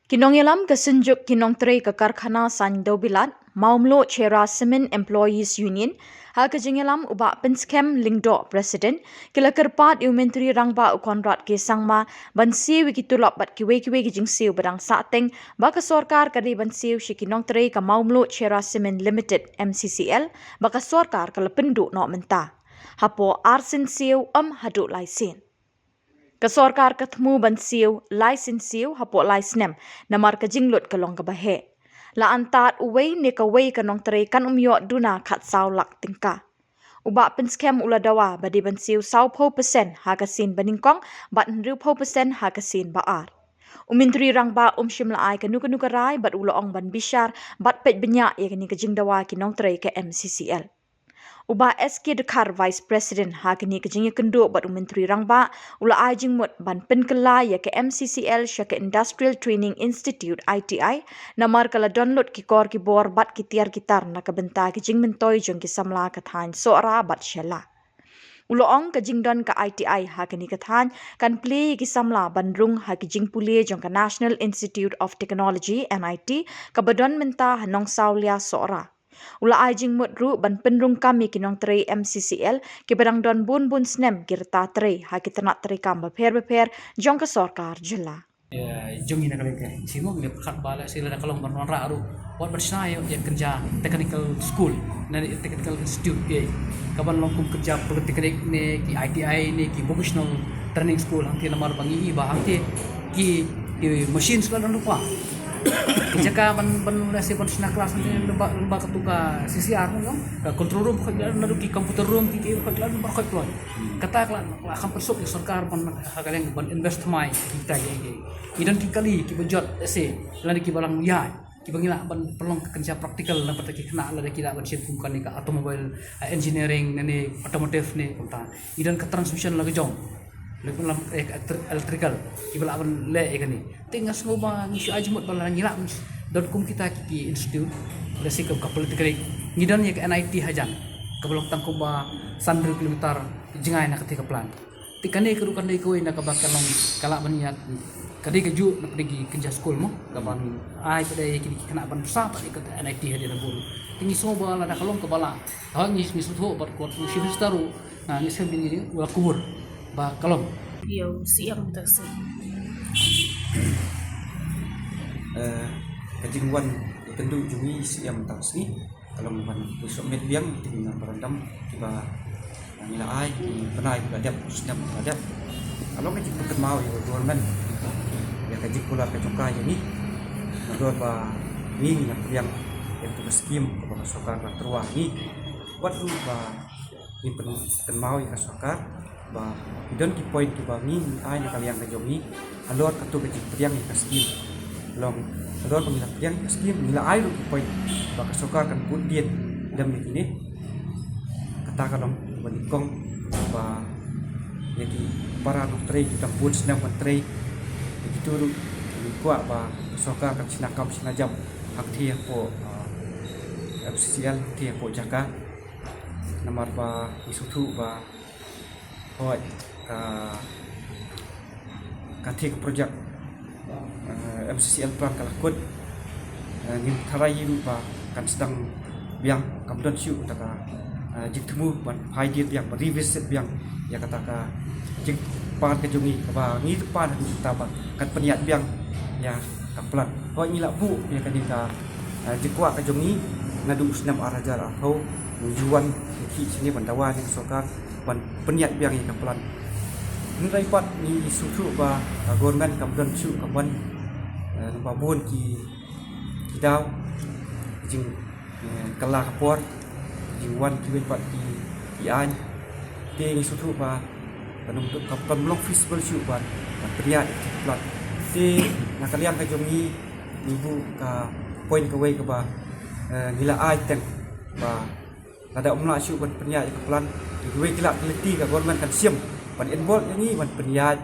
Kinong yalam kesenjuk kinong trei ke karkhana san dobilat maumlo chera Cement Employees Union ha kejingelam ubak penskem lingdo president kila kerpat yu menteri rangba ukonrat ke sangma bansiu kitulop bat kiwe kijingsiu badang sateng baka sorkar kadi bansiu shikinong trei ke maumlo chera Cement Limited MCCL baka sorkar kala penduk nok mentah hapo arsin siu haduk laisin Kesorkar ketemu bansiu laisensiu hapo laisnem namar kejinglut kelong kebahe. La antat uwei ne kawei kanong tere kan umyo duna kat sau lak tingka. Ubak penskem ula dawa badi bansiu sau po persen hakasin baningkong bat 100% hakasin baar. Umintri rangba shimla ai kanu karai bat ula ong ban bishar bat pet benyak ya kini kejing dawa kinong tere ke MCCL. Uba SK Dekar Vice President hakini kejingnya kenduk bat Menteri Rangba ula ajing mut ban penkela ya ke MCCL sya ke Industrial Training Institute ITI namar kala download ki kor ki bor bat ki tiar gitar na kebenta kejing mentoi jong ki samla kathan soara bat syala. Ulo ong kejing don ka ITI hakini kathan kan play ki samla bandrung hakijing pule jong ka National Institute of Technology NIT ka badon menta hanong saulia soara. Ula ajing mutru ban penrung kami kinong teri MCCL ke badang don bun snem kirta teri haki tenak teri kam beper jong ke sorkar jela. Jong ina kali ke simo ni kat bala sila na kalong ban raru wat bersayo ya kerja technical school na technical institute ke kaban longkum kerja politeknik ni ki ITI ni ki vocational training school hangti namar bangi ba hangti ki machine sekolah lupa jika ban nasi ban sina kelas ni lemba ketuka CCR no ka control room ka naru ki computer room ki ka lemba ka deploy kata akan persuk di sarkar ban kalian ban invest mai kita ge idan ki kali ki bejot se lani ki balang ya ki bangila ban pelong kerja praktikal na pataki kena la ki ban sim kum kan ka automobile engineering ni automotive ni konta idan ka transmission lagi jong lepas electrical ibal aban le ekani tingas ngoba ngisu ajmut bala ngila don kum kita ki institute basi ke politik ngidan ya ke NIT hajan keblok tangkum ba 100 kilometer jengai na ketika plan tikane kerukan dei koi na kabakalong kala baniat kadi keju na pergi kerja sekolah mo gaban ai pada kini kena ban besar pada ke NIT hadir na buru tingi soba la kalong ke bala ha ngis tho bar kot musim staru na ngis bini wala kubur ba kalom Yo siang terse. Kejingwan tentu jui siang terse kalau man besok mediang dengan berendam tiba nila ai penai badap sedap badap kalau kejing mau ya government ya kejing pula ke cokai ini menurut ba ni yang itu skim kepada sokar terwah ni buat lu ba ni pen mau ya sokar ba idon ki point ki ba ni ai na kalian ka jomi alor katu ke jipriang ka skim long alor pemila priang ka skim nila ai ru ki point ba ka sokar kan putien dam ni kini kata kalong ba ni kong ba jadi para dokter kita pun senang menteri begitu ru ni kuat ba sokar kan sinakam sinajam hak dia po FCCL dia po jaka namar ba isutu ba hoi katik projek MCCL plan kalakut ngin tharai ba kan sedang biang kamdon siu taka jitmu ban hadir yang revisit biang ya kata ka jik pan ke jungi ba ngi pan ta ba kan peniat biang ya kaplan hoi ngila bu ya kan ka jikwa ka jungi ngadu senam arajar atau tujuan ki sini bandawan yang sokar ban peniat biang yang kaplan nrai pat ni susu ba government kamdon su kaban babun ki daw jing kala kapor jing wan ki pat ki an te ni susu ba banum tu kapam long festival su ban peniat kaplan te na kalian ka jomi ibu ka point ka wei ka ba gila ai teng ba ada umla siu ban peniat kaplan gue kelak teliti ka government kan siam ban involve ni ban peniat